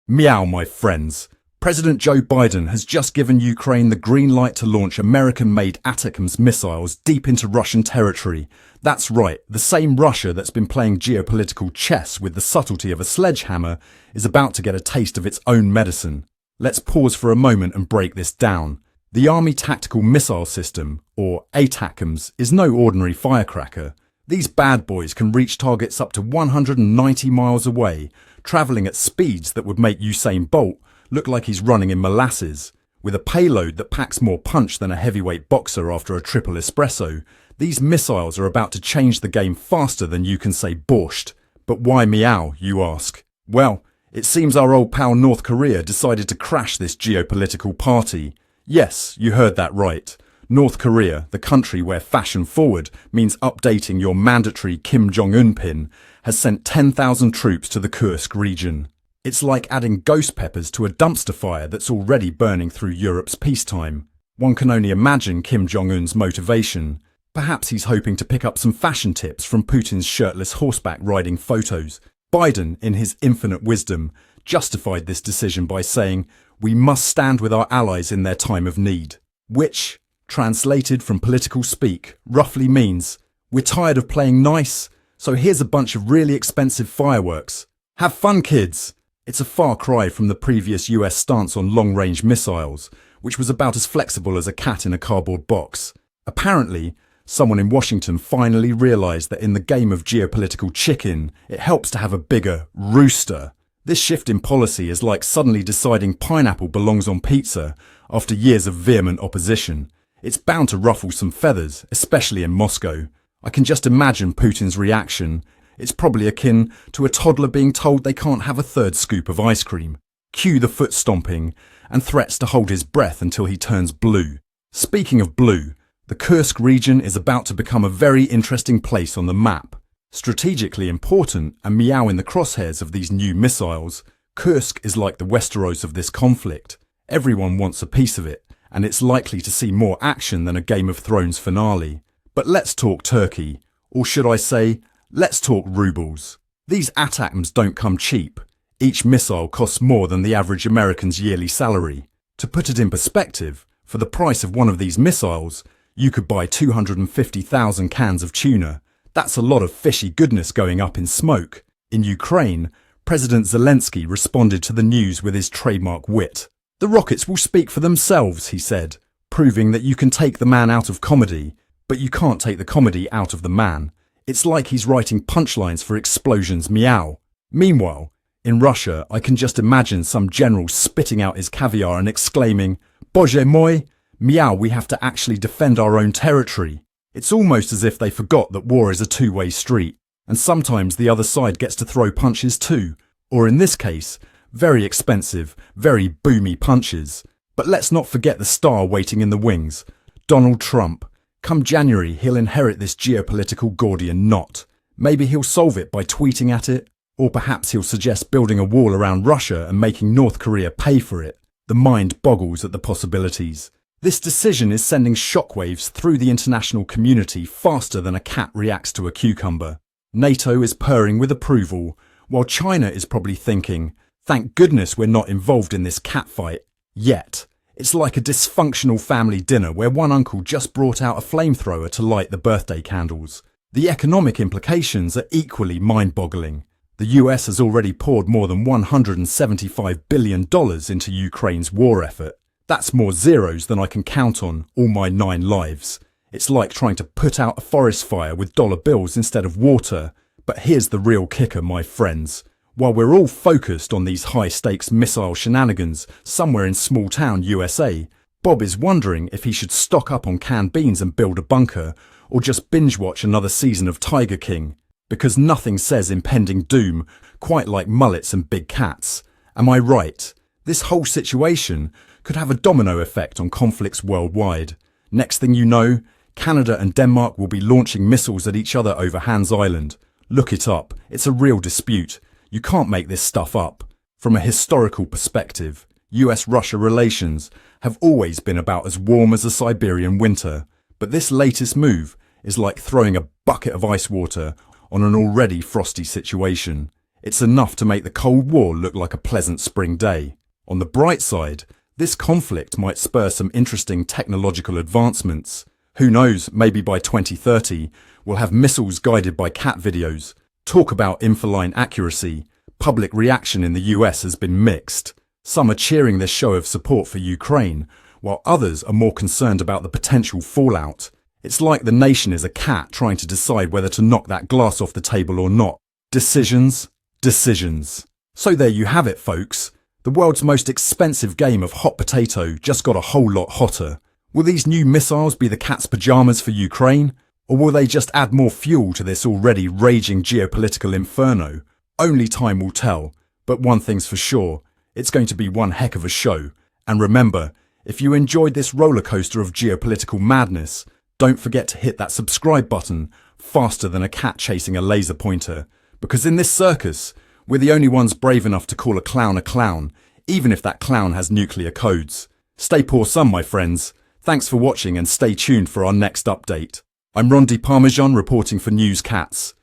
Meow, my friends. President Joe Biden has just given Ukraine the green light to launch American-made ATACMS missiles deep into Russian territory. That's right, the same Russia that's been playing geopolitical chess with the subtlety of a sledgehammer is about to get a taste of its own medicine. Let's pause for a moment and break this down. The Army Tactical Missile System, or ATACMS, is no ordinary firecracker. These bad boys can reach targets up to 190 miles away, travelling at speeds that would make Usain Bolt look like he's running in molasses. With a payload that packs more punch than a heavyweight boxer after a triple espresso, these missiles are about to change the game faster than you can say borscht. But why meow, you ask? Well, it seems our old pal North Korea decided to crash this geopolitical party. Yes, you heard that right. North Korea, the country where fashion forward means updating your mandatory Kim Jong-un pin, has sent 10,000 troops to the Kursk region. It's like adding ghost peppers to a dumpster fire that's already burning through Europe's peacetime. One can only imagine Kim Jong-un's motivation. Perhaps he's hoping to pick up some fashion tips from Putin's shirtless horseback riding photos. Biden, in his infinite wisdom, justified this decision by saying, "We must stand with our allies in their time of need," which, translated from political speak, roughly means, we're tired of playing nice, so here's a bunch of really expensive fireworks. Have fun, kids! It's a far cry from the previous US stance on long-range missiles, which was about as flexible as a cat in a cardboard box. Apparently, someone in Washington finally realised that in the game of geopolitical chicken, it helps to have a bigger rooster. This shift in policy is like suddenly deciding pineapple belongs on pizza after years of vehement opposition. It's bound to ruffle some feathers, especially in Moscow. I can just imagine Putin's reaction. It's probably akin to a toddler being told they can't have a third scoop of ice cream. Cue the foot stomping and threats to hold his breath until he turns blue. Speaking of blue, the Kursk region is about to become a very interesting place on the map. Strategically important and meow in the crosshairs of these new missiles, Kursk is like the Westeros of this conflict. Everyone wants a piece of it, and it's likely to see more action than a Game of Thrones finale. But let's talk Turkey, or should I say, let's talk rubles. These ATACMS don't come cheap. Each missile costs more than the average American's yearly salary. To put it in perspective, for the price of one of these missiles, you could buy 250,000 cans of tuna. That's a lot of fishy goodness going up in smoke. In Ukraine, President Zelensky responded to the news with his trademark wit. "The rockets will speak for themselves," he said, proving that you can take the man out of comedy, but you can't take the comedy out of the man. It's like he's writing punchlines for explosions meow. Meanwhile, in Russia, I can just imagine some general spitting out his caviar and exclaiming, "Boże moi, meow, we have to actually defend our own territory." It's almost as if they forgot that war is a two-way street, and sometimes the other side gets to throw punches too, or in this case, very expensive, very boomy punches. But let's not forget the star waiting in the wings, Donald Trump. Come January, he'll inherit this geopolitical Gordian knot. Maybe he'll solve it by tweeting at it, or perhaps he'll suggest building a wall around Russia and making North Korea pay for it. The mind boggles at the possibilities. This decision is sending shockwaves through the international community faster than a cat reacts to a cucumber. NATO is purring with approval, while China is probably thinking, thank goodness we're not involved in this catfight yet. It's like a dysfunctional family dinner where one uncle just brought out a flamethrower to light the birthday candles. The economic implications are equally mind-boggling. The US has already poured more than $175 billion into Ukraine's war effort. That's more zeros than I can count on all my 9 lives. It's like trying to put out a forest fire with dollar bills instead of water. But here's the real kicker, my friends. While we're all focused on these high-stakes missile shenanigans somewhere in small-town USA, Bob is wondering if he should stock up on canned beans and build a bunker, or just binge-watch another season of Tiger King. Because nothing says impending doom quite like mullets and big cats. Am I right? This whole situation could have a domino effect on conflicts worldwide. Next thing you know, Canada and Denmark will be launching missiles at each other over Hans Island. Look it up. It's a real dispute. You can't make this stuff up. From a historical perspective, US-Russia relations have always been about as warm as a Siberian winter, but this latest move is like throwing a bucket of ice water on an already frosty situation. It's enough to make the Cold War look like a pleasant spring day. On the bright side, this conflict might spur some interesting technological advancements. Who knows, maybe by 2030, we'll have missiles guided by cat videos. Talk about infoline accuracy. Public reaction in the US has been mixed. Some are cheering this show of support for Ukraine, while others are more concerned about the potential fallout. It's like the nation is a cat trying to decide whether to knock that glass off the table or not. Decisions. So there you have it, folks. The world's most expensive game of hot potato just got a whole lot hotter. Will these new missiles be the cat's pajamas for Ukraine? Or will they just add more fuel to this already raging geopolitical inferno? Only time will tell. But one thing's for sure, it's going to be one heck of a show. And remember, if you enjoyed this roller coaster of geopolitical madness, don't forget to hit that subscribe button faster than a cat chasing a laser pointer. Because in this circus, we're the only ones brave enough to call a clown, even if that clown has nuclear codes. Stay pour some, my friends. Thanks for watching and stay tuned for our next update. I'm Rondi Parmesan reporting for News Cats.